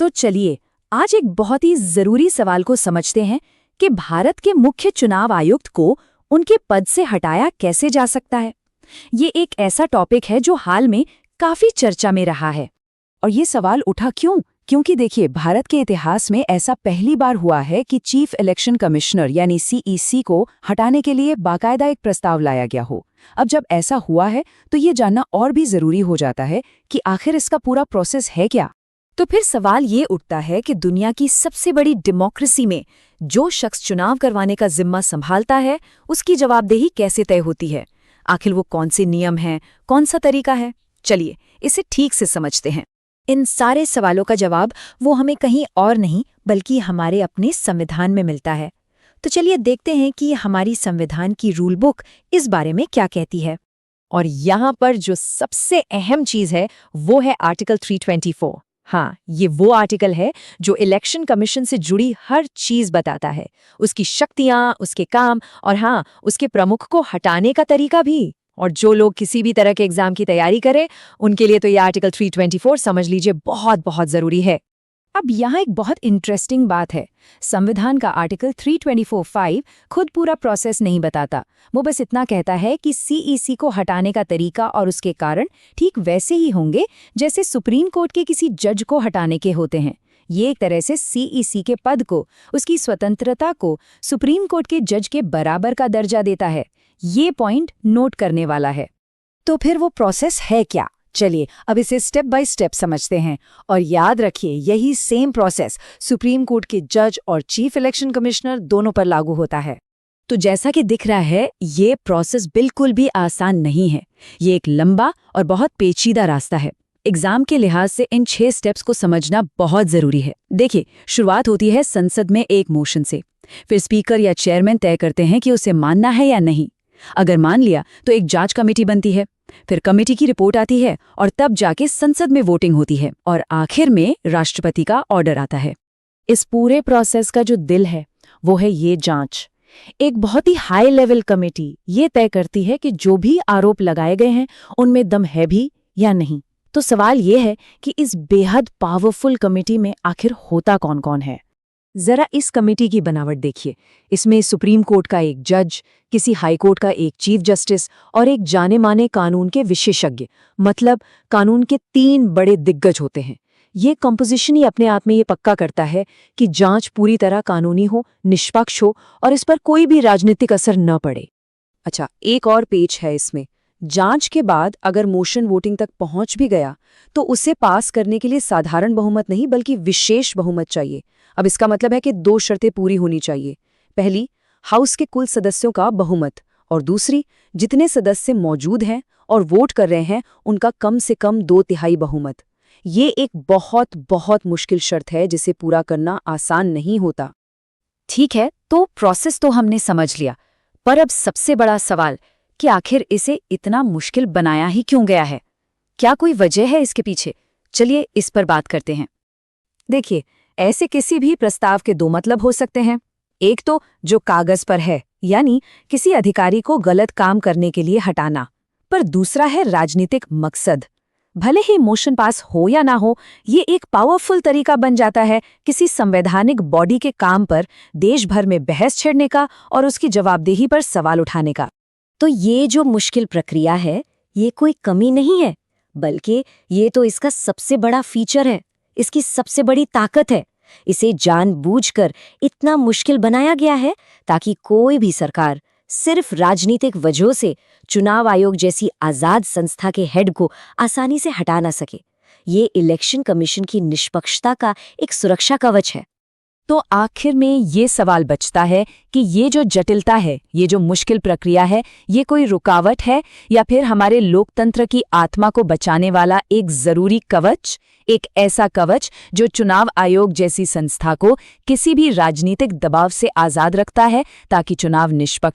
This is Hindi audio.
तो चलिए आज एक बहुत ही जरूरी सवाल को समझते हैं कि भारत के मुख्य चुनाव आयुक्त को उनके पद से हटाया कैसे जा सकता है। ये एक ऐसा टॉपिक है जो हाल में काफी चर्चा में रहा है। और ये सवाल उठा क्यों? क्योंकि देखिए, भारत के इतिहास में ऐसा पहली बार हुआ है कि चीफ इलेक्शन कमिश्नर यानी सीईसी को हटाने के लिए बाकायदा एक प्रस्ताव लाया गया हो। अब जब ऐसा हुआ है तो ये जानना और भी जरूरी हो जाता है कि आखिर इसका पूरा प्रोसेस है क्या। तो फिर सवाल ये उठता है कि दुनिया की सबसे बड़ी डेमोक्रेसी में जो शख्स चुनाव करवाने का जिम्मा संभालता है, उसकी जवाबदेही कैसे तय होती है? आखिर वो कौन से नियम हैं, कौन सा तरीका है? चलिए इसे ठीक से समझते हैं। इन सारे सवालों का जवाब वो हमें कहीं और नहीं बल्कि हमारे अपने संविधान में मिलता है। तो चलिए देखते हैं कि हमारी संविधान की रूल बुक इस बारे में क्या कहती है। और यहाँ पर जो सबसे अहम चीज है वो है आर्टिकल 324। हाँ, ये वो आर्टिकल है जो इलेक्शन कमीशन से जुड़ी हर चीज बताता है, उसकी शक्तियां, उसके काम और हाँ, उसके प्रमुख को हटाने का तरीका भी। और जो लोग किसी भी तरह के एग्जाम की तैयारी करें, उनके लिए तो ये आर्टिकल 324 समझ लीजिए बहुत बहुत जरूरी है। अब यहाँ एक बहुत इंटरेस्टिंग बात है। संविधान का आर्टिकल 324(5) खुद पूरा प्रोसेस नहीं बताता। वो बस इतना कहता है कि सीईसी को हटाने का तरीका और उसके कारण ठीक वैसे ही होंगे जैसे सुप्रीम कोर्ट के किसी जज को हटाने के होते हैं। ये एक तरह से सीईसी के पद को, उसकी स्वतंत्रता को सुप्रीम कोर्ट के जज के बराबर का दर्जा देता है। ये पॉइंट नोट करने वाला है। तो फिर वो प्रोसेस है क्या? चलिए अब इसे स्टेप बाय स्टेप समझते हैं। और याद रखिए, यही सेम प्रोसेस सुप्रीम कोर्ट के जज और चीफ इलेक्शन कमिश्नर दोनों पर लागू होता है। तो जैसा कि दिख रहा है, ये प्रोसेस बिल्कुल भी आसान नहीं है। ये एक लंबा और बहुत पेचीदा रास्ता है। एग्जाम के लिहाज से इन 6 स्टेप्स को समझना बहुत जरूरी है। देखिए, शुरुआत होती है संसद में एक मोशन से। फिर स्पीकर या चेयरमैन तय करते हैं कि उसे मानना है या नहीं। अगर मान लिया तो एक जांच कमेटी बनती है, फिर कमेटी की रिपोर्ट आती है और तब जाके संसद में वोटिंग होती है और आखिर में राष्ट्रपति का ऑर्डर आता है। इस पूरे प्रोसेस का जो दिल है वो है ये जांच। एक बहुत ही हाई लेवल कमेटी ये तय करती है कि जो भी आरोप लगाए गए हैं उनमें दम है भी या नहीं। तो सवाल ये है कि इस बेहद पावरफुल कमेटी में आखिर होता कौन कौन है। जरा इस कमेटी की बनावट देखिए। इसमें सुप्रीम कोर्ट का एक जज, किसी हाई कोर्ट का एक चीफ जस्टिस और एक जाने माने कानून के विशेषज्ञ, मतलब कानून के 3 बड़े दिग्गज होते हैं। ये कंपोजिशन ही अपने आप में ये पक्का करता है कि जांच पूरी तरह कानूनी हो, निष्पक्ष हो और इस पर कोई भी राजनीतिक असर न पड़े। अच्छा, एक और पेच है इसमें। जांच के बाद अगर मोशन वोटिंग तक पहुंच भी गया तो उसे पास करने के लिए साधारण बहुमत नहीं बल्कि विशेष बहुमत चाहिए। अब इसका मतलब है कि 2 शर्तें पूरी होनी चाहिए। पहली, हाउस के कुल सदस्यों का बहुमत, और दूसरी, जितने सदस्य मौजूद हैं और वोट कर रहे हैं उनका कम से कम 2/3 बहुमत। ये एक बहुत बहुत मुश्किल शर्त है जिसे पूरा करना आसान नहीं होता। ठीक है, तो प्रोसेस तो हमने समझ लिया, पर अब सबसे बड़ा सवाल कि आखिर इसे इतना मुश्किल बनाया ही क्यों गया है? क्या कोई वजह है इसके पीछे? चलिए इस पर बात करते हैं। देखिए, ऐसे किसी भी प्रस्ताव के 2 मतलब हो सकते हैं। एक तो जो कागज पर है, यानी किसी अधिकारी को गलत काम करने के लिए हटाना, पर दूसरा है राजनीतिक मकसद। भले ही मोशन पास हो या ना हो, ये एक पावरफुल तरीका बन जाता है किसी संवैधानिक बॉडी के काम पर देश भर में बहस छेड़ने का और उसकी जवाबदेही पर सवाल उठाने का। तो ये जो मुश्किल प्रक्रिया है, ये कोई कमी नहीं है, बल्कि ये तो इसका सबसे बड़ा फीचर है, इसकी सबसे बड़ी ताकत है। इसे जानबूझकर इतना मुश्किल बनाया गया है ताकि कोई भी सरकार सिर्फ राजनीतिक वजहों से चुनाव आयोग जैसी आजाद संस्था के हेड को आसानी से हटा ना सके। ये इलेक्शन कमीशन की निष्पक्षता का एक सुरक्षा कवच है। तो आखिर में ये सवाल बचता है कि ये जो जटिलता है, ये जो मुश्किल प्रक्रिया है, ये कोई रुकावट है या फिर हमारे लोकतंत्र की आत्मा को बचाने वाला एक जरूरी कवच? एक ऐसा कवच जो चुनाव आयोग जैसी संस्था को किसी भी राजनीतिक दबाव से आजाद रखता है ताकि चुनाव निष्पक्ष